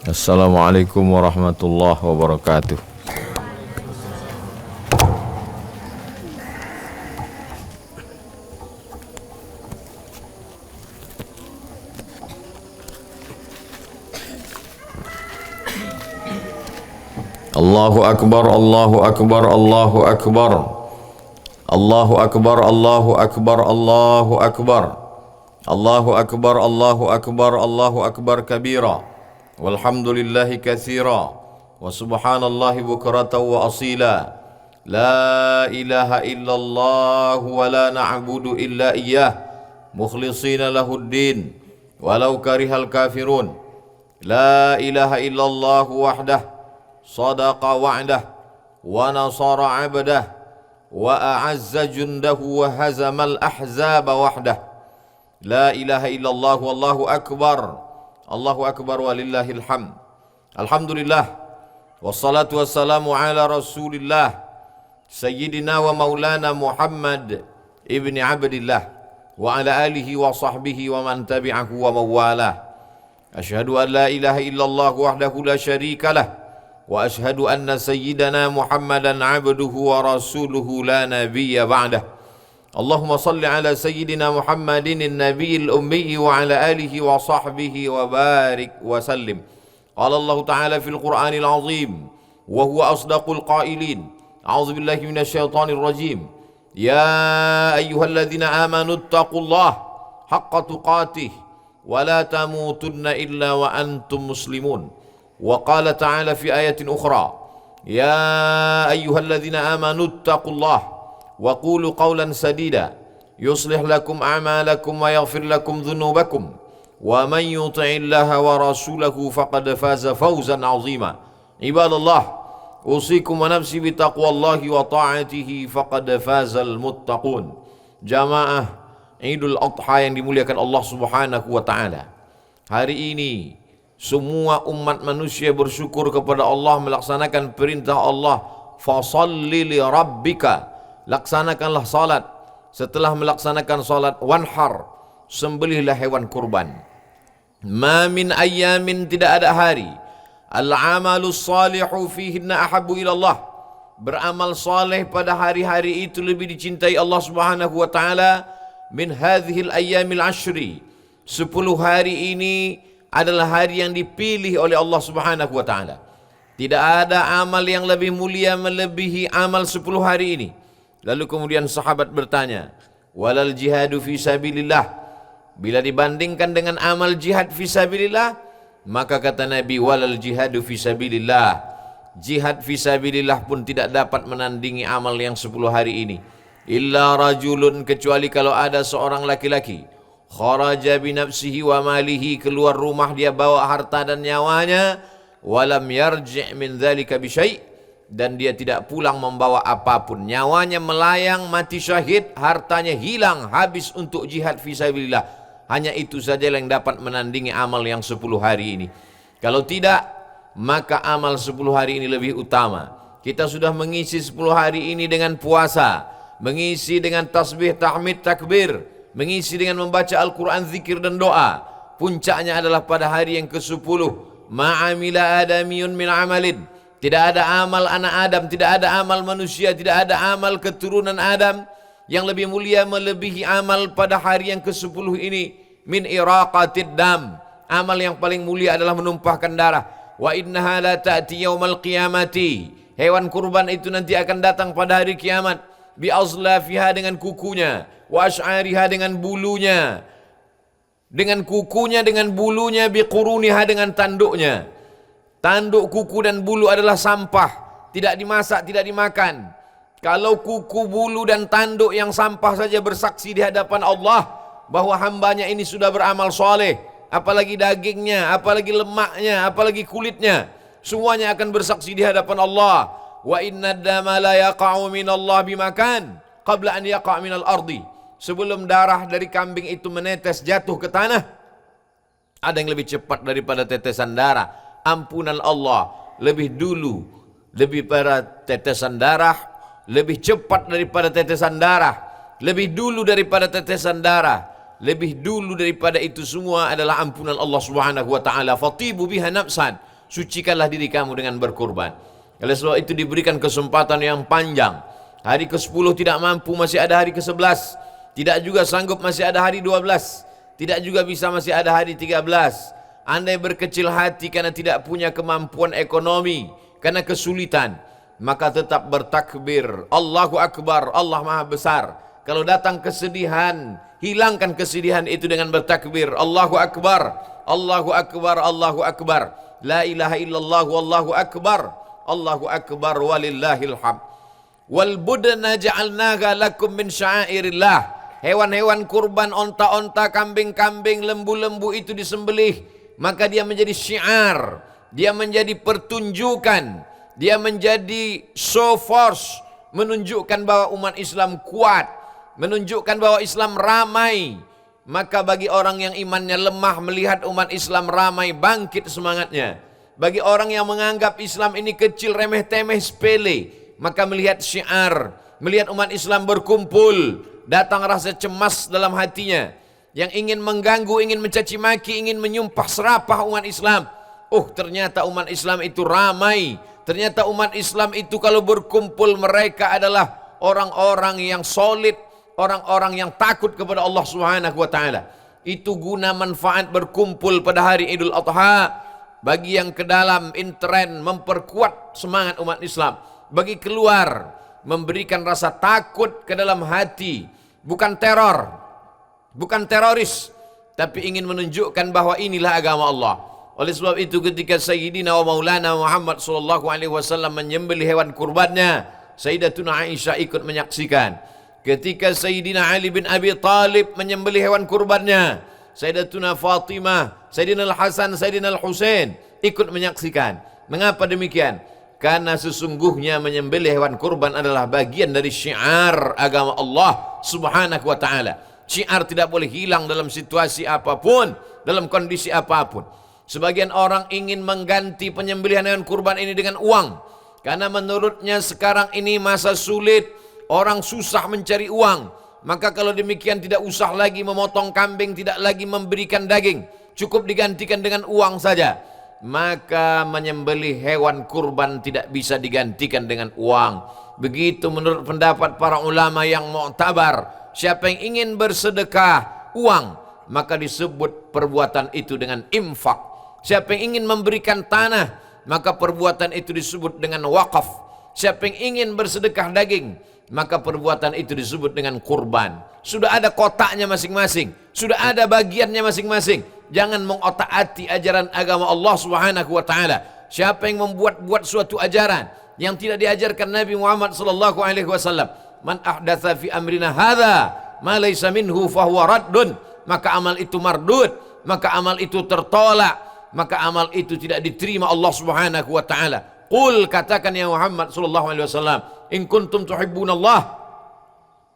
Assalamualaikum warahmatullahi wabarakatuh. Allahu akbar, Allahu akbar, Allahu akbar. Allahu akbar, Allahu akbar, Allahu akbar. Allahu akbar, Allahu akbar, Allahu akbar kabira. Walhamdulillahi katsira. Wa subhanallahi bukratan wa asila. La ilaha illallah wa la na'budu illa iyyah. Mukhlishina lahuddin walau karihal kafirun. La ilaha illallah wahdah. Sadaqa wa'dah wa nasara 'abdah wa a'azza jundahu wa hazamal ahzaba wahdah. La ilaha illallah wallahu akbar. Allahu akbar walillahil hamd. Alhamdulillah wassalatu wassalamu ala Rasulillah sayyidina wa maulana Muhammad ibni Abdillah wa ala alihi wa sahbihi wa man tabi'ahu wa mawalah. Asyhadu an la ilaha illallah wahdahu la syarika lah wa ashhadu anna sayyidana Muhammadan abduhu wa rasuluhu la nabiyya ba'dah. Allahumma salli ala sayyidina Muhammadin an-nabiyil ummi wa ala alihi wa sahbihi wa barik wa sallim. Qala Allah Ta'ala fil Qur'anil azim wa huwa asdaqul qailin. A'udzu billahi minasyaitonir rajim. Ya ayyuhalladzina amanu taqullaha haqqa tuqatih wa la tamutunna illa wa antum muslimun. وقال تعالى في آية أخرى يا أيها الذين آمنوا اتقوا الله وقولوا قولا سديدا يصلح لكم أعمالكم ويغفر لكم ذنوبكم ومن يطع الله ورسوله فقد فاز فوزا عظيما. عباد الله أوصيكم ونفسي بتقوى الله وطاعته فقد فاز المتقون. Jamaah Idul Adha yang dimuliakan Allah Subhanahu wa taala. Hari ini semua umat manusia bersyukur kepada Allah melaksanakan perintah Allah, fasalli li rabbika, laksanakanlah salat. Setelah melaksanakan salat, wanhar, sembelihlah hewan kurban. Ma min ayyamin, tidak ada hari, al-amalus salihu fihinna ahabbu ila Allah, beramal saleh pada hari-hari itu lebih dicintai Allah Subhanahu wa taala min hadhil ayyamil ashri. 10 hari ini adalah hari yang dipilih oleh Allah Subhanahu wa taala. Tidak ada amal yang lebih mulia melebihi amal 10 hari ini. Lalu kemudian sahabat bertanya, walal jihadu fi sabilillah, bila dibandingkan dengan amal jihad fi sabilillah, maka kata Nabi, walal jihadu fi sabilillah, jihad fi sabilillah pun tidak dapat menandingi amal yang 10 hari ini. Illa rajulun, kecuali kalau ada seorang laki-laki, kharaja binafsihi wa malihi, keluar rumah dia bawa harta dan nyawanya, walam yarji' min dzalika bi syai', dan dia tidak pulang membawa apapun, nyawanya melayang, mati syahid, hartanya hilang habis untuk jihad fi sabilillah. Hanya itu saja yang dapat menandingi amal yang 10 hari ini. Kalau tidak, maka amal 10 hari ini lebih utama. Kita sudah mengisi 10 hari ini dengan puasa, mengisi dengan tasbih, tahmid, takbir, mengisi dengan membaca Al-Quran, zikir dan doa. Puncaknya adalah pada hari yang ke-10. Ma'amila adamiyun min amalin, tidak ada amal anak Adam, tidak ada amal manusia, tidak ada amal keturunan Adam yang lebih mulia melebihi amal pada hari yang ke-10 ini. Min iraqatid dam, amal yang paling mulia adalah menumpahkan darah. Wa innaha la ta'ti yaumal qiyamati, hewan kurban itu nanti akan datang pada hari kiamat. Bi azlafiha, dengan kukunya, wa ash'ariha, dengan bulunya, dengan kukunya, dengan bulunya, bi quruniha, dengan tanduknya. Tanduk, kuku dan bulu adalah sampah, tidak dimasak, tidak dimakan. Kalau kuku, bulu dan tanduk yang sampah saja bersaksi di hadapan Allah bahwa hambanya ini sudah beramal soleh, apalagi dagingnya, apalagi lemaknya, apalagi kulitnya, semuanya akan bersaksi di hadapan Allah. Wa inna dama la yaqa'u minallah bimakan qabla an yaqa' minal ardi, sebelum darah dari kambing itu menetes jatuh ke tanah, ada yang lebih cepat daripada tetesan darah. Ampunan Allah lebih dulu, lebih pada tetesan darah, lebih cepat daripada tetesan darah, lebih dulu daripada tetesan darah, lebih dulu daripada itu semua adalah ampunan Allah Subhanahu wa taala. Fatibu biha nafsan, sucikanlah diri kamu dengan berkurban. Oleh sebab itu diberikan kesempatan yang panjang. Hari ke-10 tidak mampu, masih ada hari ke-11. Tidak juga sanggup, masih ada hari 12. Tidak juga bisa, masih ada hari 13. Andai berkecil hati karena tidak punya kemampuan ekonomi, karena kesulitan, maka tetap bertakbir, Allahu Akbar, Allah Maha Besar. Kalau datang kesedihan, hilangkan kesedihan itu dengan bertakbir, Allahu Akbar, Allahu Akbar, Allahu Akbar, la ilaha illallah, wallahu akbar, Allahu Akbar, walillahil hamd. Wal budna ja'alnaha lakum min sya'airillah. Hewan-hewan kurban, onta-onta, kambing-kambing, lembu-lembu itu disembelih, maka dia menjadi syiar, dia menjadi pertunjukan, dia menjadi show force, menunjukkan bahwa umat Islam kuat, menunjukkan bahwa Islam ramai. Maka bagi orang yang imannya lemah melihat umat Islam ramai, bangkit semangatnya. Bagi orang yang menganggap Islam ini kecil, remeh-temeh, sepele, maka melihat syiar, melihat umat Islam berkumpul, datang rasa cemas dalam hatinya, yang ingin mengganggu, ingin mencaci maki, ingin menyumpah serapah umat Islam. Oh, ternyata umat Islam itu ramai. Ternyata umat Islam itu kalau berkumpul mereka adalah orang-orang yang solid, orang-orang yang takut kepada Allah Subhanahu wa taala. Itu guna manfaat berkumpul pada hari Idul Adha. Bagi yang ke dalam intern memperkuat semangat umat Islam. Bagi keluar memberikan rasa takut ke dalam hati, bukan teror, bukan teroris, tapi ingin menunjukkan bahwa inilah agama Allah. Oleh sebab itu ketika Sayyidina wa Maulana Muhammad sallallahu alaihi wasallam menyembelih hewan kurbannya, Sayyidatuna Aisyah ikut menyaksikan. Ketika Sayyidina Ali bin Abi Talib menyembelih hewan kurbannya, Sayyidatuna Fatimah, Sayyidina Al-Hasan, Sayyidina Al-Husain ikut menyaksikan. Mengapa demikian? Karena sesungguhnya menyembelih hewan kurban adalah bagian dari syiar agama Allah Subhanahu wa taala. Syiar tidak boleh hilang dalam situasi apapun, dalam kondisi apapun. Sebagian orang ingin mengganti penyembelihan hewan kurban ini dengan uang, karena menurutnya sekarang ini masa sulit, orang susah mencari uang. Maka kalau demikian tidak usah lagi memotong kambing, tidak lagi memberikan daging, cukup digantikan dengan uang saja. Maka menyembelih hewan kurban tidak bisa digantikan dengan uang. Begitu menurut pendapat para ulama yang mu'tabar. Siapa yang ingin bersedekah uang, maka disebut perbuatan itu dengan infak. Siapa yang ingin memberikan tanah, maka perbuatan itu disebut dengan wakaf. Siapa yang ingin bersedekah daging, maka perbuatan itu disebut dengan kurban. Sudah ada kotaknya masing-masing, sudah ada bagiannya masing-masing. Jangan mengotak-atik ajaran agama Allah Subhanahu wa taala. Siapa yang membuat-buat suatu ajaran yang tidak diajarkan Nabi Muhammad sallallahu alaihi wasallam, man ahdatsa fi amrina hadza ma laysa minhu fahuwa raddun, maka amal itu mardud, maka amal itu tertolak, maka amal itu tidak diterima Allah Subhanahu wa taala. Qul, katakan ya Muhammad sallallahu alaihi wasallam, in kuntum tuhibbunallah,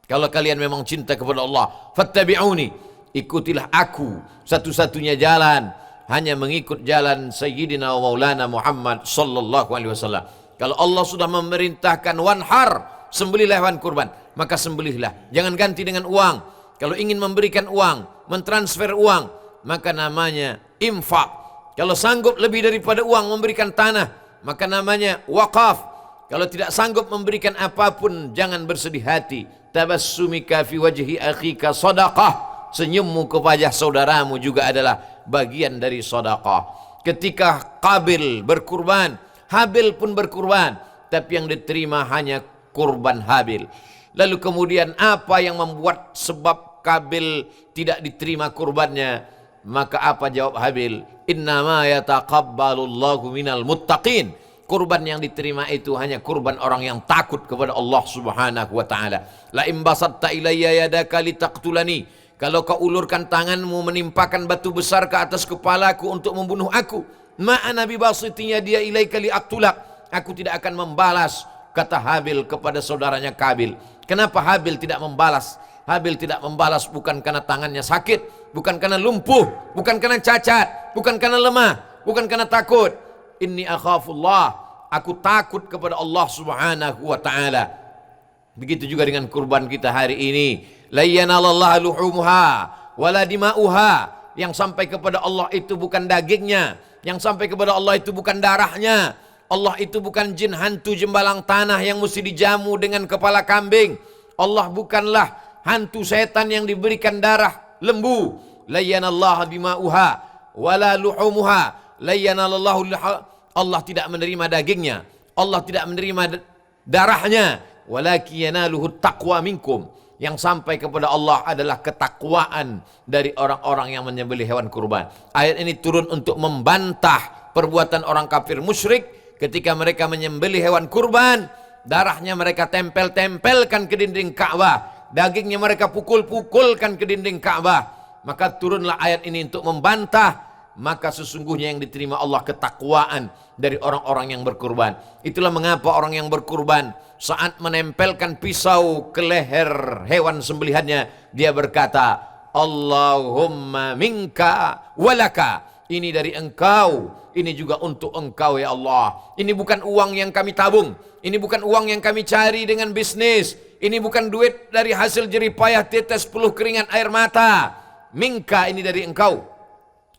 kalau kalian memang cinta kepada Allah, fattabi'uni, ikutilah aku. Satu-satunya jalan hanya mengikut jalan Sayyidina wa Maulana Muhammad sallallahu alaihi wasallam. Kalau Allah sudah memerintahkan wanhar, sembelihlah hewan kurban, maka sembelihlah, jangan ganti dengan uang. Kalau ingin memberikan uang, mentransfer uang, maka namanya infak. Kalau sanggup lebih daripada uang memberikan tanah, maka namanya wakaf. Kalau tidak sanggup memberikan apapun, jangan bersedih hati. Tabassumika fi wajhi akhika sadaqah. Senyummu kepada saudaramu juga adalah bagian dari sedekah. Ketika Qabil berkurban, Habil pun berkurban, tapi yang diterima hanya kurban Habil. Lalu kemudian apa yang membuat sebab Qabil tidak diterima kurbannya? Maka apa jawab Habil? Innama yataqabbalullahu minal muttaqin. Kurban yang diterima itu hanya kurban orang yang takut kepada Allah Subhanahu wa taala. La in basatta ilayya yadaka litaqtulani, kalau kau ulurkan tanganmu menimpakan batu besar ke atas kepalaku untuk membunuh aku, ma'ana bibasitinya dia ilaika liaqtulak, aku tidak akan membalas, kata Habil kepada saudaranya Qabil. Kenapa Habil tidak membalas? Habil tidak membalas bukan karena tangannya sakit, bukan karena lumpuh, bukan karena cacat, bukan karena lemah, bukan karena takut. Inni akhafullah, aku takut kepada Allah Subhanahu wa taala. Begitu juga dengan kurban kita hari ini. La yanalallaha luhumuha wala dima'uha. Yang sampai kepada Allah itu bukan dagingnya, Yang sampai kepada Allah itu bukan darahnya. Allah itu bukan jin hantu jembalang tanah yang mesti dijamu dengan kepala kambing. Allah bukanlah hantu setan yang diberikan darah lembu. La yanallahu dima'uha wala luhumuha. La yanalallahu. Allah tidak menerima dagingnya, Allah tidak menerima darahnya. Walakin yanaluhu taqwa minkum. Yang sampai kepada Allah adalah ketakwaan dari orang-orang yang menyembelih hewan kurban. Ayat ini turun untuk membantah perbuatan orang kafir musyrik ketika mereka menyembelih hewan kurban. Darahnya mereka tempel-tempelkan ke dinding Ka'bah, dagingnya mereka pukul-pukulkan ke dinding Ka'bah. Maka turunlah ayat ini untuk membantah. Maka sesungguhnya yang diterima Allah ketakwaan dari orang-orang yang berkurban. Itulah mengapa orang yang berkurban saat menempelkan pisau ke leher hewan sembelihannya, dia berkata, Allahumma minka walaka. Ini dari engkau, ini juga untuk engkau ya Allah. Ini bukan uang yang kami tabung, ini bukan uang yang kami cari dengan bisnis, ini bukan duit dari hasil jerih payah tetes peluh keringat air mata. Minka, ini dari engkau.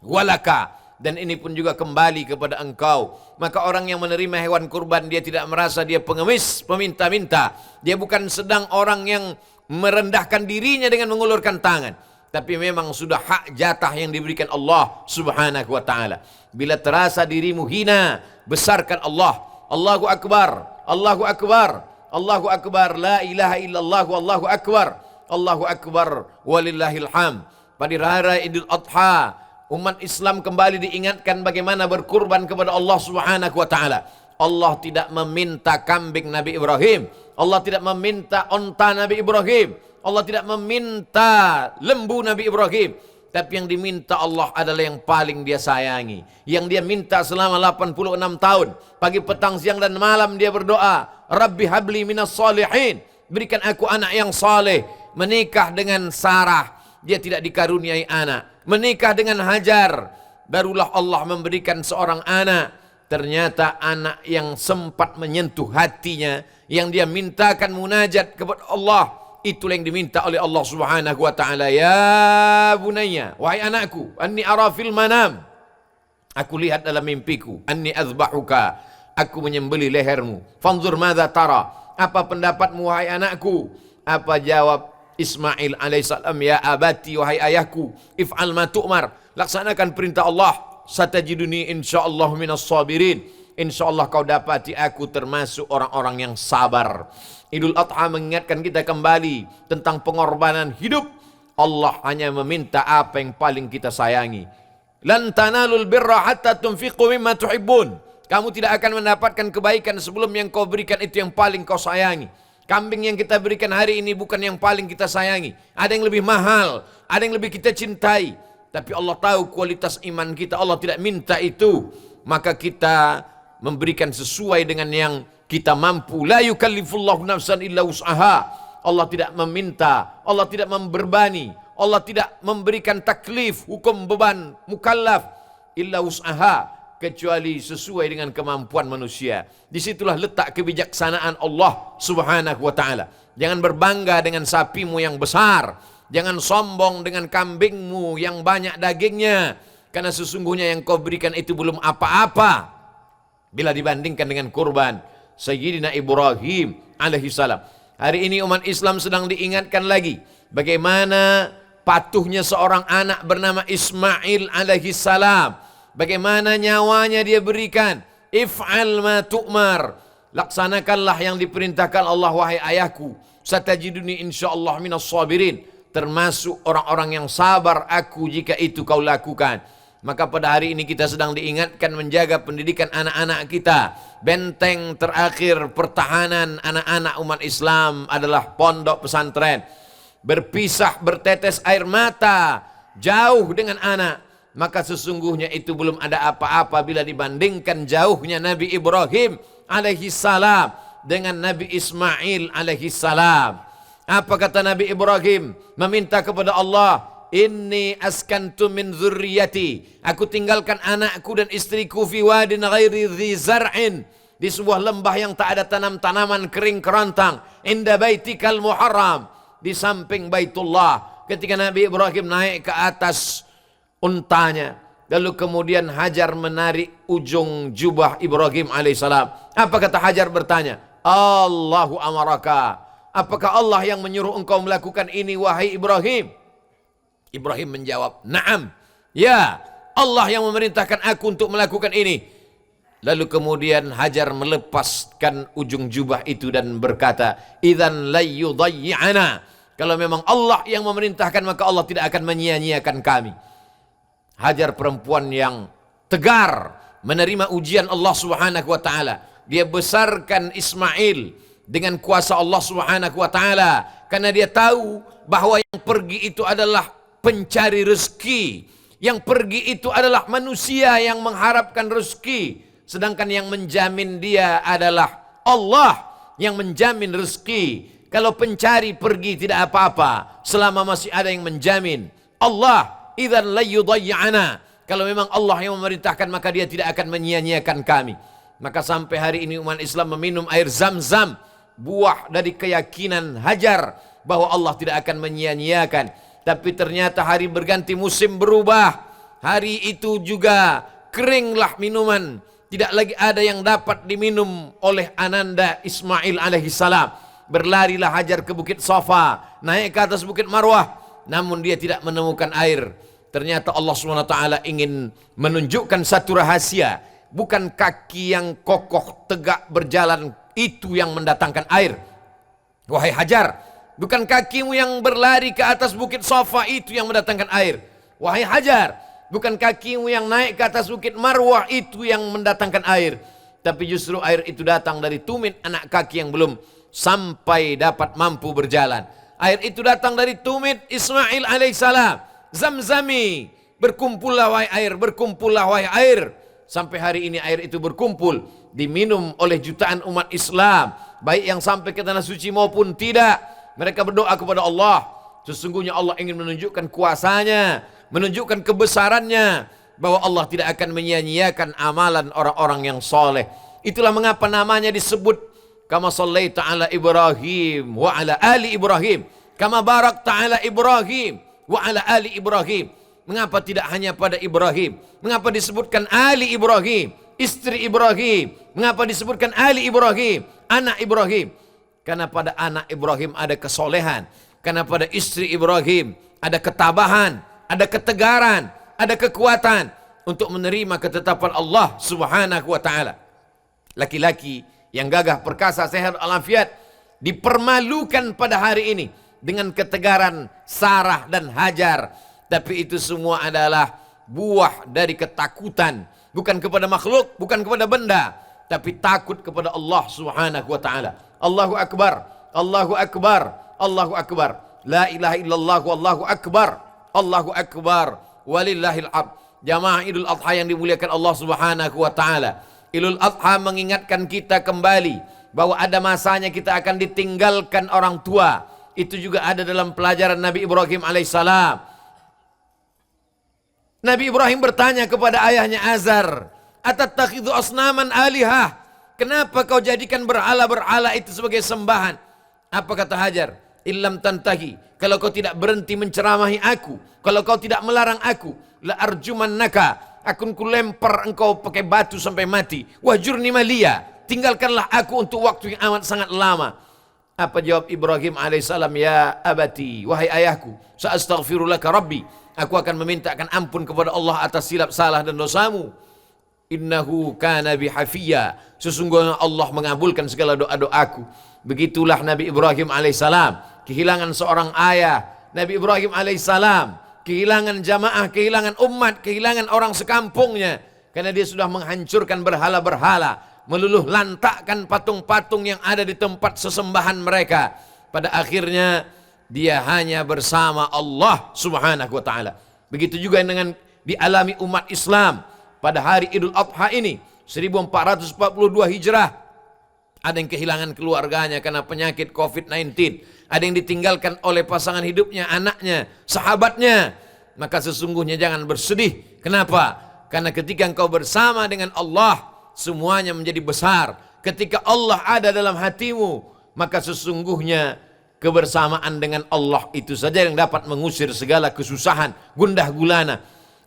Walaka, dan ini pun juga kembali kepada engkau. Maka orang yang menerima hewan kurban, dia tidak merasa dia pengemis, peminta-minta. Dia bukan sedang orang yang merendahkan dirinya dengan mengulurkan tangan, tapi memang sudah hak jatah yang diberikan Allah subhanahu wa ta'ala. Bila terasa dirimu hina, besarkan Allah. Allahu Akbar, Allahu Akbar, Allahu Akbar, la ilaha illallah, Allahu Akbar, Allahu Akbar, walillahil hamd. Pada hari Idul Adha, umat Islam kembali diingatkan bagaimana berkurban kepada Allah subhanahu wa ta'ala. Allah tidak meminta kambing Nabi Ibrahim, Allah tidak meminta onta Nabi Ibrahim, Allah tidak meminta lembu Nabi Ibrahim. Tapi yang diminta Allah adalah yang paling dia sayangi, yang dia minta selama 86 tahun. Pagi, petang, siang dan malam dia berdoa, Rabbi habli minas salihin, berikan aku anak yang saleh. Menikah dengan Sarah, dia tidak dikaruniai anak. Menikah dengan Hajar, barulah Allah memberikan seorang anak. Ternyata anak yang sempat menyentuh hatinya, yang dia mintakan munajat kepada Allah, itulah yang diminta oleh Allah subhanahu wa ta'ala. Ya bunayya, wahai anakku, anni ara fil manam, aku lihat dalam mimpiku, anni azbahuka, aku menyembelih lehermu. Fanzur madza tara, apa pendapatmu wahai anakku? Apa jawab Ismail alaihissalam? Ya abati, wahai ayahku, if'al ma tu'mar, laksanakan perintah Allah. Satajiduni insyaallah minas sabirin, insyaallah kau dapati aku termasuk orang-orang yang sabar. Idul Adha mengingatkan kita kembali tentang pengorbanan hidup. Allah hanya meminta apa yang paling kita sayangi. Lan tanalul birra hatta tunfiqu mimma tuhibbun. Kamu tidak akan mendapatkan kebaikan sebelum yang kau berikan itu yang paling kau sayangi. Kambing yang kita berikan hari ini bukan yang paling kita sayangi. Ada yang lebih mahal, ada yang lebih kita cintai. Tapi Allah tahu kualitas iman kita, Allah tidak minta itu. Maka kita memberikan sesuai dengan yang kita mampu. La yukallifullahu nafsan illa wus'aha. Allah tidak meminta, Allah tidak memberbani, Allah tidak memberikan taklif, hukum beban mukallaf, illa wus'aha, kecuali sesuai dengan kemampuan manusia. Disitulah letak kebijaksanaan Allah subhanahu wa ta'ala. Jangan berbangga dengan sapimu yang besar, jangan sombong dengan kambingmu yang banyak dagingnya, karena sesungguhnya yang kau berikan itu belum apa-apa bila dibandingkan dengan kurban Sayyidina Ibrahim alaihissalam. Hari ini umat Islam sedang diingatkan lagi bagaimana patuhnya seorang anak bernama Ismail alaihissalam. Bagaimana nyawanya dia berikan. If'al ma tu'mar, laksanakanlah yang diperintahkan Allah wahai ayahku. Satajiduni insyaallah minas sabirin, termasuk orang-orang yang sabar aku jika itu kau lakukan. Maka pada hari ini kita sedang diingatkan menjaga pendidikan anak-anak kita. Benteng terakhir pertahanan anak-anak umat Islam adalah pondok pesantren. Berpisah bertetes air mata jauh dengan anak, maka sesungguhnya itu belum ada apa-apa bila dibandingkan jauhnya Nabi Ibrahim alaihissalam dengan Nabi Ismail alaihissalam. Apa kata Nabi Ibrahim? Meminta kepada Allah, inni askantu min dzurriyyati, aku tinggalkan anakku dan istriku fi wadin ghairi dzi zar'in, di sebuah lembah yang tak ada tanam-tanaman kering kerontang, inda baitikal muharram, di samping Baitullah. Ketika Nabi Ibrahim naik ke atas untanya Lalu kemudian Hajar menarik ujung jubah Ibrahim alaihissalam. Apa kata Hajar bertanya? Allahu amaraka. Apakah Allah yang menyuruh engkau melakukan ini wahai Ibrahim? Ibrahim menjawab, "Na'am." Ya, Allah yang memerintahkan aku untuk melakukan ini. Lalu kemudian Hajar melepaskan ujung jubah itu dan berkata, "Idzan la yudayyi'ana." Kalau memang Allah yang memerintahkan, maka Allah tidak akan menyia-nyiakan kami. Hajar perempuan yang tegar menerima ujian Allah Subhanahu wa taala. Dia besarkan Ismail dengan kuasa Allah Subhanahu wa taala karena dia tahu bahwa yang pergi itu adalah pencari rezeki. Yang pergi itu adalah manusia yang mengharapkan rezeki, sedangkan yang menjamin dia adalah Allah yang menjamin rezeki. Kalau pencari pergi tidak apa-apa selama masih ada yang menjamin. Allah idzan la yudayyi'ana. Kalau memang Allah yang memerintahkan, maka dia tidak akan menyia-nyiakan kami. Maka sampai hari ini umat Islam meminum air Zam-Zam, buah dari keyakinan Hajar bahwa Allah tidak akan menyia-nyiakan. Tapi ternyata hari berganti musim berubah. Hari itu juga keringlah minuman. Tidak lagi ada yang dapat diminum oleh ananda Ismail alaihissalam. Berlarilah Hajar ke Bukit Safa, naik ke atas Bukit Marwah. Namun dia tidak menemukan air. Ternyata Allah SWT ingin menunjukkan satu rahasia. Bukan kaki yang kokoh tegak berjalan itu yang mendatangkan air. Wahai Hajar, bukan kakimu yang berlari ke atas Bukit Safa itu yang mendatangkan air. Wahai Hajar, bukan kakimu yang naik ke atas Bukit Marwah itu yang mendatangkan air. Tapi justru air itu datang dari tumit anak kaki yang belum sampai dapat mampu berjalan. Air itu datang dari tumit Ismail alaihissalam. Zamzami, berkumpullah wahai air, berkumpullah wahai air. Sampai hari ini air itu berkumpul, diminum oleh jutaan umat Islam, baik yang sampai ke tanah suci maupun tidak. Mereka berdoa kepada Allah. Sesungguhnya Allah ingin menunjukkan kuasanya, menunjukkan kebesarannya, bahwa Allah tidak akan menyia-nyiakan amalan orang-orang yang soleh. Itulah mengapa namanya disebut kama sallaita ala Ibrahim wa ala ali Ibrahim, kama barakta ala Ibrahim wa ala ali Ibrahim. Mengapa tidak hanya pada Ibrahim? Mengapa disebutkan ali Ibrahim, istri Ibrahim? Mengapa disebutkan ali Ibrahim, anak Ibrahim? Karena pada anak Ibrahim ada kesolehan. Karena pada istri Ibrahim ada ketabahan, ada ketegaran, ada kekuatan untuk menerima ketetapan Allah Subhanahu wa taala. Laki-laki yang gagah, perkasa, sehat, alafiat dipermalukan pada hari ini dengan ketegaran Sarah dan Hajar. Tapi itu semua adalah buah dari ketakutan, bukan kepada makhluk, bukan kepada benda, tapi takut kepada Allah Subhanahu wa taala. Allahu akbar, Allahu akbar, Allahu akbar. La ilaha illallah wallahu akbar. Allahu akbar walillahil hamd. Jamaah Idul Adha yang dimuliakan Allah Subhanahu wa taala. Idul Adha mengingatkan kita kembali bahwa ada masanya kita akan ditinggalkan orang tua. Itu juga ada dalam pelajaran Nabi Ibrahim alaihissalam. Nabi Ibrahim bertanya kepada ayahnya Azar, "Atattakhidhu asnaman alihah?" Kenapa kau jadikan berhala-berhala itu sebagai sembahan? Apa kata Hajar? "Illam tantahi." Kalau kau tidak berhenti menceramahi aku, kalau kau tidak melarang aku, la arjumannaka, akan kulempar engkau pakai batu sampai mati. Wahjurni maliya, tinggalkanlah aku untuk waktu yang amat sangat lama. Apa jawab Ibrahim alaihissalam? Ya abati, wahai ayahku, sa'astaghfirulaka rabbi, aku akan memintakan ampun kepada Allah atas silap salah dan dosamu. Innahu kana bihafiyya, sesungguhnya Allah mengabulkan segala doa-doaku. Begitulah Nabi Ibrahim alaihissalam, kehilangan seorang ayah. Nabi Ibrahim alaihissalam kehilangan jamaah, kehilangan umat, kehilangan orang sekampungnya. Karena dia sudah menghancurkan berhala-berhala, meluluh lantakkan patung-patung yang ada di tempat sesembahan mereka. Pada akhirnya dia hanya bersama Allah Subhanahu wa taala. Begitu juga dengan dialami umat Islam pada hari Idul Adha ini 1442 Hijrah. Ada yang kehilangan keluarganya karena penyakit COVID-19. Ada yang ditinggalkan oleh pasangan hidupnya, anaknya, sahabatnya. Maka sesungguhnya jangan bersedih. Kenapa? Karena ketika engkau bersama dengan Allah, semuanya menjadi besar. Ketika Allah ada dalam hatimu, maka sesungguhnya kebersamaan dengan Allah itu saja yang dapat mengusir segala kesusahan, gundah gulana.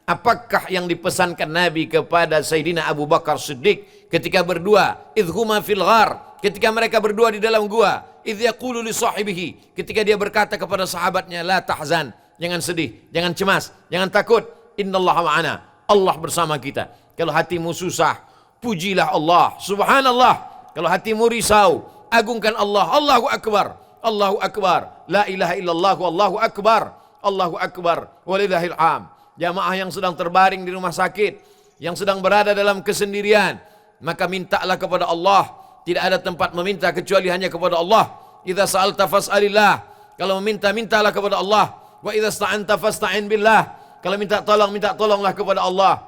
Apakah yang dipesankan Nabi kepada Sayyidina Abu Bakar Siddiq ketika berdua, idhuma fil ghar, ketika mereka berdua di dalam gua, idh yaqulu li sahibihi, ketika dia berkata kepada sahabatnya, la tahzan, jangan sedih, jangan cemas, jangan takut, innallaha ma'ana, Allah bersama kita. Kalau hatimu susah, pujilah Allah, subhanallah. Kalau hatimu risau, agungkan Allah, Allahu akbar, Allahu akbar, la ilaha illallah, Allahu akbar, Allahu akbar, walillahil hamd. Jamaah yang sedang terbaring di rumah sakit, yang sedang berada dalam kesendirian, maka mintalah kepada Allah. Tidak ada tempat meminta kecuali hanya kepada Allah. Idza sa'alta fas'alillah. Kalau meminta, mintalah kepada Allah. Wa idza sta'anta fasta'in billah. Kalau minta tolong, minta tolonglah kepada Allah.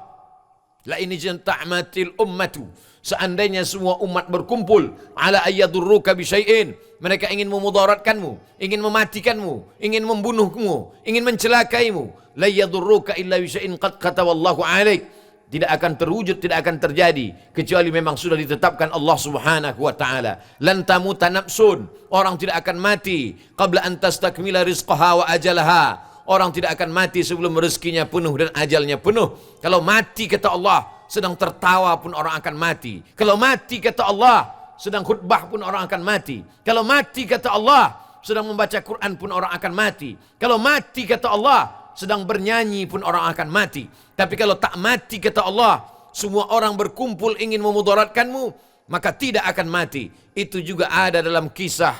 La ini ta'matil ummatu. Seandainya semua umat berkumpul ala ayyadurruka bi syai'in, mereka ingin memudaratkanmu, ingin mematikanmu, ingin membunuhmu, ingin mencelakaimu, la yadurruka illa bi syai'in qad kataballahu 'alaik. Tidak akan terwujud, tidak akan terjadi kecuali memang sudah ditetapkan Allah Subhanahu wa taala. Lan tamuta nafsun, orang tidak akan mati qabla an tastakmila rizqaha wa ajalaha. Orang tidak akan mati sebelum rezekinya penuh dan ajalnya penuh. Kalau mati kata Allah, sedang tertawa pun orang akan mati. Kalau mati kata Allah, sedang khutbah pun orang akan mati. Kalau mati kata Allah, sedang membaca Quran pun orang akan mati. Kalau mati kata Allah, sedang bernyanyi pun orang akan mati. Tapi kalau tak mati kata Allah, semua orang berkumpul ingin memudaratkanmu, maka tidak akan mati. Itu juga ada dalam kisah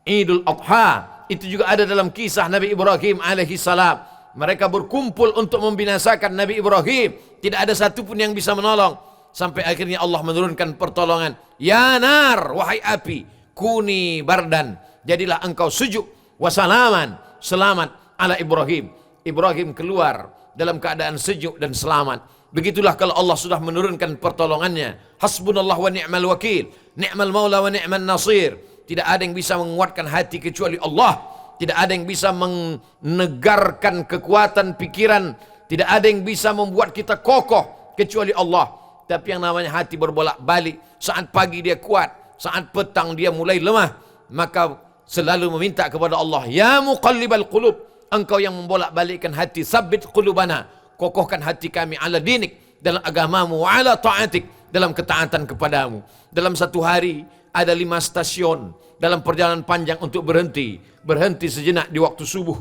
Idul Adha. Itu juga ada dalam kisah Nabi Ibrahim alaihi salam. Mereka berkumpul untuk membinasakan Nabi Ibrahim. Tidak ada satupun yang bisa menolong. Sampai akhirnya Allah menurunkan pertolongan. Ya nar, wahai api, kuni bardan, jadilah engkau sejuk, wasalaman, selamat ala Ibrahim. Ibrahim keluar dalam keadaan sejuk dan selamat. Begitulah kalau Allah sudah menurunkan pertolongannya. Hasbunallah wa ni'mal wakil, ni'mal maula wa ni'mal nasir. Tidak ada yang bisa menguatkan hati kecuali Allah. Tidak ada yang bisa menegarkan kekuatan pikiran. Tidak ada yang bisa membuat kita kokoh kecuali Allah. Tapi yang namanya hati berbolak-balik. Saat pagi dia kuat, saat petang dia mulai lemah. Maka selalu meminta kepada Allah, ya muqallibal qulub, engkau yang membolak-balikkan hati, sabbit qulubana, kokohkan hati kami ala dinik, dalam agamamu, wa ala ta'atik, dalam ketaatan kepadamu. Dalam satu hari ada 5 stasiun dalam perjalanan panjang untuk berhenti. Berhenti sejenak di waktu subuh,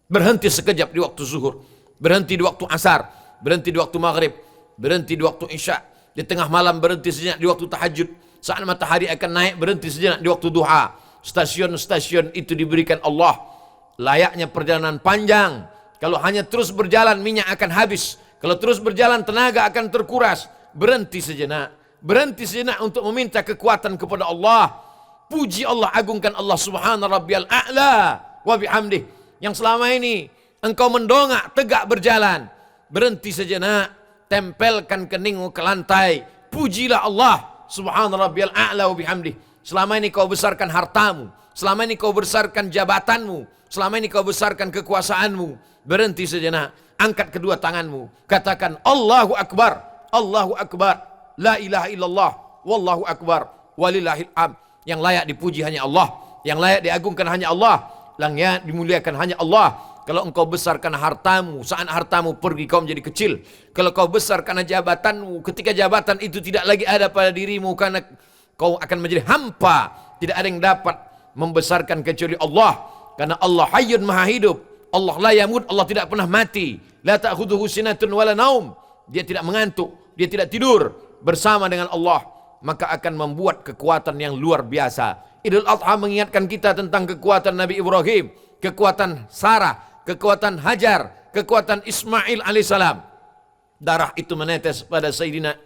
berhenti sekejap di waktu zuhur, berhenti di waktu asar, berhenti di waktu maghrib, berhenti di waktu isya, di tengah malam berhenti sejenak di waktu tahajud, saat matahari akan naik berhenti sejenak di waktu duha. Stasiun-stasiun itu diberikan Allah. Layaknya perjalanan panjang. Kalau hanya terus berjalan minyak akan habis. Kalau terus berjalan tenaga akan terkuras. Berhenti sejenak. Berhenti sejenak untuk meminta kekuatan kepada Allah. Puji Allah, agungkan Allah subhana rabbiyal a'la wa bihamdih. Yang selama ini engkau mendongak, tegak berjalan. Berhenti sejenak, tempelkan keningmu ke lantai. Pujilah Allah subhana rabbiyal a'la wa bihamdih. Selama ini kau besarkan hartamu, selama ini kau besarkan jabatanmu, selama ini kau besarkan kekuasaanmu. Berhenti sejenak, angkat kedua tanganmu, katakan Allahu Akbar, Allahu Akbar, la ilaha illallah, wallahu akbar, walillahil hamd. Yang layak dipuji hanya Allah, yang layak diagungkan hanya Allah, yang layak dimuliakan hanya Allah. Kalau engkau besarkan hartamu, saat hartamu pergi kau menjadi kecil. Kalau kau besarkan jabatanmu, ketika jabatan itu tidak lagi ada pada dirimu, karena kau akan menjadi hampa. Tidak ada yang dapat membesarkan kecuali Allah, karena Allah hayyun maha hidup. Allah la yamut, Allah tidak pernah mati. La ta'khudhuhu sinatun wala naum. Dia tidak mengantuk, dia tidak tidur. Bersama dengan Allah, maka akan membuat kekuatan yang luar biasa. Idul Adha mengingatkan kita tentang kekuatan Nabi Ibrahim, kekuatan Sarah, kekuatan Hajar, kekuatan Ismail alaihissalam. Darah itu menetes pada Sayyidina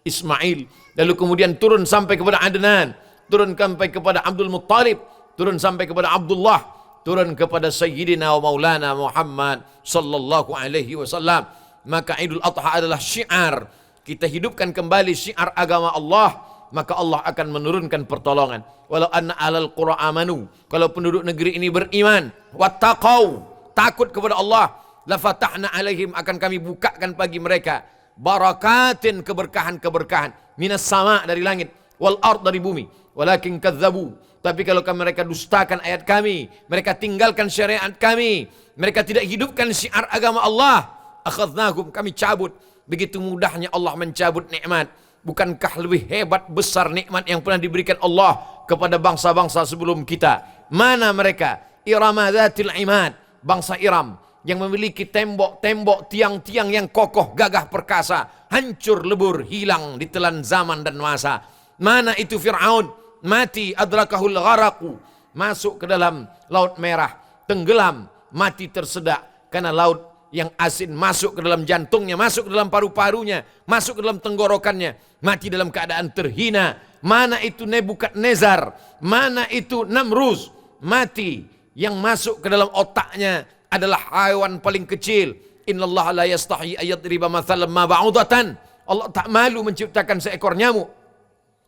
Ismail, lalu kemudian turun sampai kepada Adnan, turun sampai kepada Abdul Muttalib, turun sampai kepada Abdullah, turun kepada Sayyidina wa Maulana Muhammad sallallahu alaihi wasallam. Maka Idul Adha adalah syiar. Kita hidupkan kembali syiar agama Allah, maka Allah akan menurunkan pertolongan. Walau anna alal qura amanu, kalau penduduk negeri ini beriman, wattaqau, takut kepada Allah, la fatahna alaihim, akan kami bukakan bagi mereka barakatin, keberkahan-keberkahan, minas sama, dari langit, wal ard, dari bumi. Walakin kadzabu, tapi kalau mereka dustakan ayat kami, mereka tinggalkan syariat kami, mereka tidak hidupkan syiar agama Allah, akhadnahum, kami cabut. Begitu mudahnya Allah mencabut nikmat. Bukankah lebih hebat besar nikmat yang pernah diberikan Allah kepada bangsa-bangsa sebelum kita? Mana mereka? Irama dzatil imad, bangsa Iram yang memiliki tembok-tembok, tiang-tiang yang kokoh, gagah perkasa, hancur lebur, hilang ditelan zaman dan masa. Mana itu Fir'aun? Mati, adrakahul gharaqu, masuk ke dalam laut merah, tenggelam, mati tersedak karena laut yang asin masuk ke dalam jantungnya, masuk ke dalam paru-parunya, masuk ke dalam tenggorokannya, mati dalam keadaan terhina. Mana itu Nebukadnezar, mana itu Namruz, mati, yang masuk ke dalam otaknya adalah haiwan paling kecil. Innallaha la yastahi ayadriba mathalan ma ba'udatan, Allah tak malu menciptakan seekor nyamuk,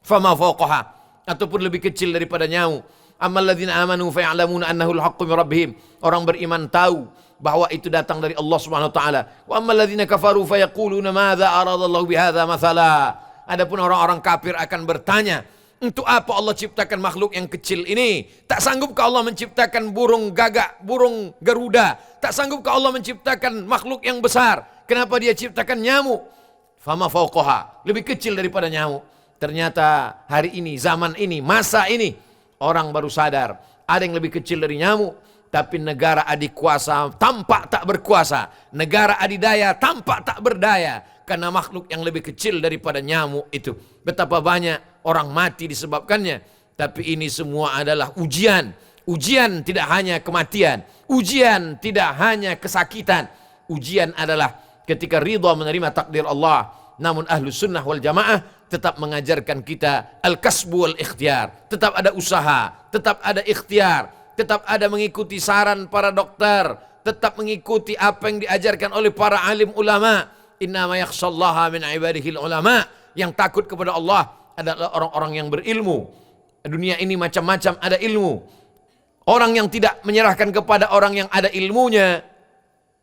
fama fawqaha, ataupun lebih kecil daripada nyamuk. Ammal ladzina amanu fa ya'lamuna annahu al-haqqu min rabbihim, orang beriman tahu bahwa itu datang dari Allah Subhanahu wa taala. Wa ammal ladzina kafaru fa yaquluna madza aradallahu bihadza mathala. Adapun orang-orang kafir akan bertanya, untuk apa Allah ciptakan makhluk yang kecil ini? Tak sanggupkah Allah menciptakan burung gagak, burung garuda? Tak sanggupkah Allah menciptakan makhluk yang besar? Kenapa dia ciptakan nyamuk? Fama fawqaha, lebih kecil daripada nyamuk. Ternyata hari ini, zaman ini, masa ini, orang baru sadar ada yang lebih kecil dari nyamuk. Tapi negara adikuasa tampak tak berkuasa, negara adidaya tampak tak berdaya, karena makhluk yang lebih kecil daripada nyamuk itu. Betapa banyak orang mati disebabkannya. Tapi ini semua adalah ujian. Ujian tidak hanya kematian, ujian tidak hanya kesakitan. Ujian adalah ketika ridha menerima takdir Allah. Namun ahlu sunnah wal jamaah tetap mengajarkan kita al-kasbu wal ikhtiar. Tetap ada usaha, tetap ada ikhtiar, tetap ada mengikuti saran para dokter, tetap mengikuti apa yang diajarkan oleh para alim ulama. Innama yakhshallaha min ibadihil ulama. Yang takut kepada Allah adalah orang-orang yang berilmu. Dunia ini macam-macam ada ilmu. Orang yang tidak menyerahkan kepada orang yang ada ilmunya,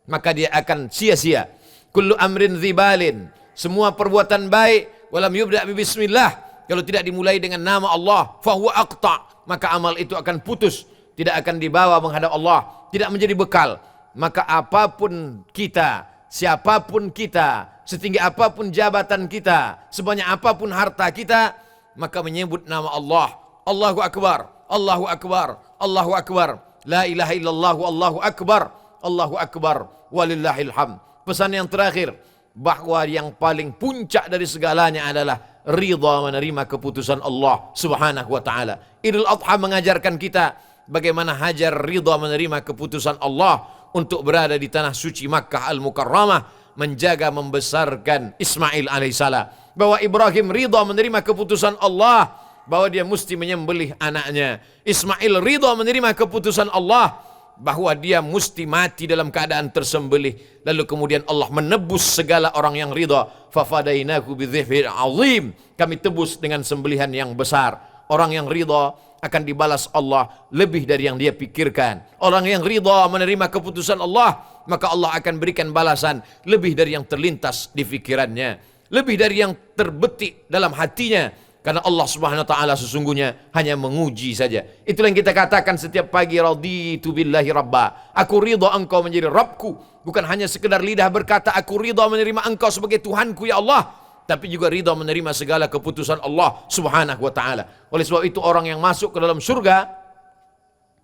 maka dia akan sia-sia. Kullu amrin dzibalin, semua perbuatan baik, walam yubda' bi bismillah, kalau tidak dimulai dengan nama Allah, fahuwa aqta', maka amal itu akan putus, tidak akan dibawa menghadap Allah, tidak menjadi bekal. Maka apapun kita, siapapun kita, setinggi apapun jabatan kita, sebanyak apapun harta kita, maka menyebut nama Allah, Allahu Akbar, Allahu Akbar, Allahu Akbar, la ilaha illallah, Allahu Akbar, Allahu Akbar, walillahil hamd. Pesan yang terakhir, bahwa yang paling puncak dari segalanya adalah ridha menerima keputusan Allah Subhanahu wa taala. Idul Adha mengajarkan kita bagaimana hajar ridha menerima keputusan Allah untuk berada di tanah suci Makkah Al-Mukarramah, menjaga membesarkan Ismail alaihissalam. Bahwa Ibrahim ridha menerima keputusan Allah bahwa dia mesti menyembelih anaknya. Ismail ridha menerima keputusan Allah bahwa dia mesti mati dalam keadaan tersembelih. Lalu kemudian Allah menebus segala orang yang ridha. Fafadainahu bidzibhin azim, kami tebus dengan sembelihan yang besar. Orang yang ridha akan dibalas Allah lebih dari yang dia pikirkan. Orang yang ridha menerima keputusan Allah, maka Allah akan berikan balasan lebih dari yang terlintas di pikirannya, lebih dari yang terbetik dalam hatinya. Karena Allah Subhanahu wa taala sesungguhnya hanya menguji saja. Itulah yang kita katakan setiap pagi, raditu billahi rabba. Aku ridha engkau menjadi Rabbku. Bukan hanya sekedar lidah berkata aku ridha menerima engkau sebagai Tuhanku ya Allah, tapi juga ridha menerima segala keputusan Allah Subhanahu wa taala. Oleh sebab itu orang yang masuk ke dalam surga,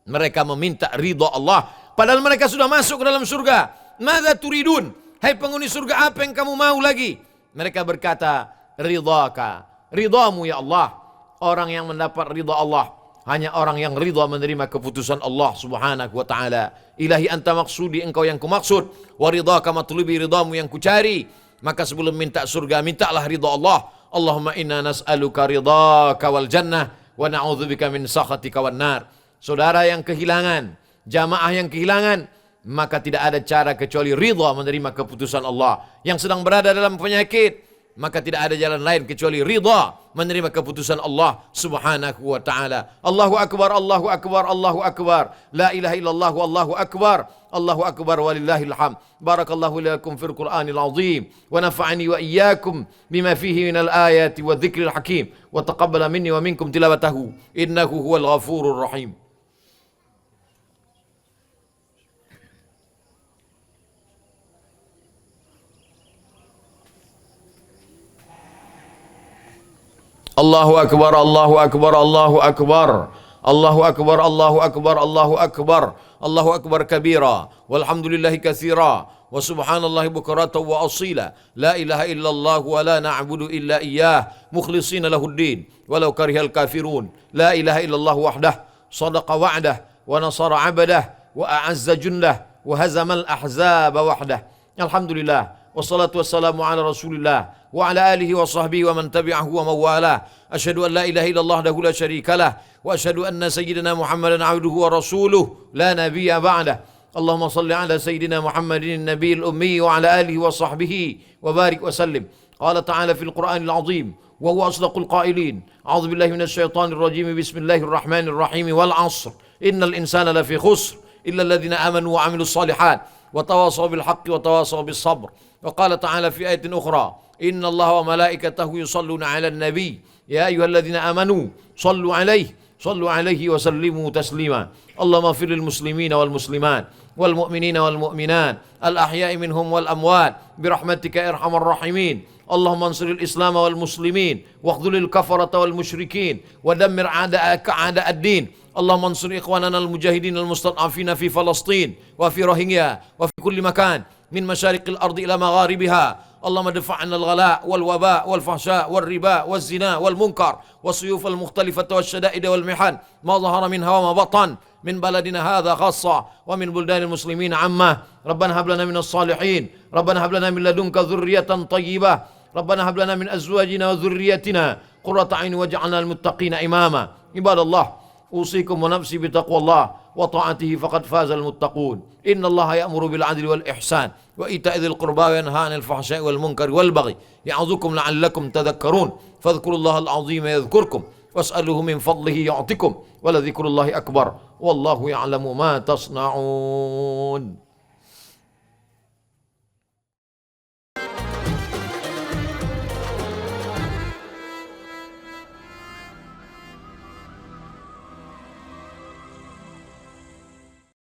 mereka meminta ridha Allah, padahal mereka sudah masuk ke dalam surga. Madza turidun? Hai penghuni surga, apa yang kamu mau lagi? Mereka berkata, ridhaka, ridhamu ya Allah. Orang yang mendapat ridha Allah hanya orang yang ridha menerima keputusan Allah Subhanahu wa taala. Ilahi anta maksudi, engkau yang kumaksud, wa ridhaka matlubi, ridhamu yang kucari. Maka sebelum minta surga, mintalah ridha Allah. Allahumma inna nas'aluka ridhaka wal jannah wa na'udzubika min sakhatika wan nar. Saudara yang kehilangan, jamaah yang kehilangan, maka tidak ada cara kecuali ridha menerima keputusan Allah. Yang sedang berada dalam penyakit, maka tidak ada jalan lain kecuali ridha menerima keputusan Allah Subhanahu wa taala. Allahu akbar, Allahu akbar, Allahu akbar. La ilaha illallah, wallahu akbar. Allahu akbar walillahil hamd. Barakallahu lakum fil Qur'anil azim wa nafa'ani wa iyyakum bima fihi minal ayati wa dzikril hakim wa taqabbala minni wa minkum tilawatahu innahu huwal ghafurur rahim. Allahu akbar, Allahu akbar, Allahu akbar. Allahu akbar, Allahu akbar, Allahu akbar. Allahu akbar kabira, walhamdulillahi katsira, wa subhanallahi bukratan wa asila. La ilaha illallah wa la na'budu illa iyyah, mukhlishina lahuddin, walau karihal kafirun. La ilaha illallah wahdah, sadaqa wa'dah, wa nasara 'abdah, wa a'azza jundah, wa hazamal ahzaba wahdah. Alhamdulillah, wassalatu wassalamu ala rasulillah wa ala alihi wa sahbihi wa man tabi'ahu wa mawalah. Asyhadu an la ilaha illallah wahdahu la syarika lah, wa asyhadu anna sayyidina Muhammadan 'abduhu wa rasuluh la nabiyya ba'dah. Allahumma salli ala sayyidina Muhammadin nabiyil ummi wa ala alihi wa sahbihi wa barik wa sallim. Qala ta'ala fil Qur'anil 'azim wa huwa asdaqul qailin. A'udzu billahi minasy syaithanir rajim. Bismillahir rahmanir rahim. Wal 'ashr. Innal insana lafi khusr illa alladhina amanu wa 'amilus shalihat wa tawasaw bil haqqi wa tawasaw bis sabr. Wa qala ta'ala fi ayatin ukhra. Inna Allah wa malaikatahu yusalluna 'alan nabi. Ya ayyuhalladzina amanu sallu 'alaihi wa sallimu taslima. Allahumma ighfir lil muslimina wal muslimat wal mu'minina wal mu'minat al ahya'i minhum wal amwat bi rahmatika ya arhamar rahimin. Allahumma ansiril islam wal muslimin wa khudhulil kafarata wal musyrikin wa dammir a'da'aka a'da'ad-din. Allahumma ansur ikhwanana al mujahidin al mustad'afina fi Falastin wa fi Rohingya wa fi kulli makan min masyariqil ardi ila magharibiha. اللهم ادفع عنا الغلاء والوباء والفحشاء والربا والزنا والمنكر والسيوف المختلفة والشدائد والمحن ما ظهر منها وما بطن من بلدنا هذا خاصة ومن بلدان المسلمين عامة. ربنا هب لنا من الصالحين، ربنا هب لنا من لدنك ذرية طيبة، ربنا هب لنا من أزواجنا وذريتنا قرة عين واجعلنا للمتقين إماما. عباد الله، أوصيكم ونفسي بتقوى الله وطاعته فقد فاز المتقون. إن الله يأمر بالعدل والإحسان وإيتاء ذي القربى وينهى عن الفحشاء والمنكر والبغي يعظكم لعلكم تذكرون. فاذكروا الله العظيم يذكركم واسألوه من فضله يعطكم ولذكر الله أكبر والله يعلم ما تصنعون.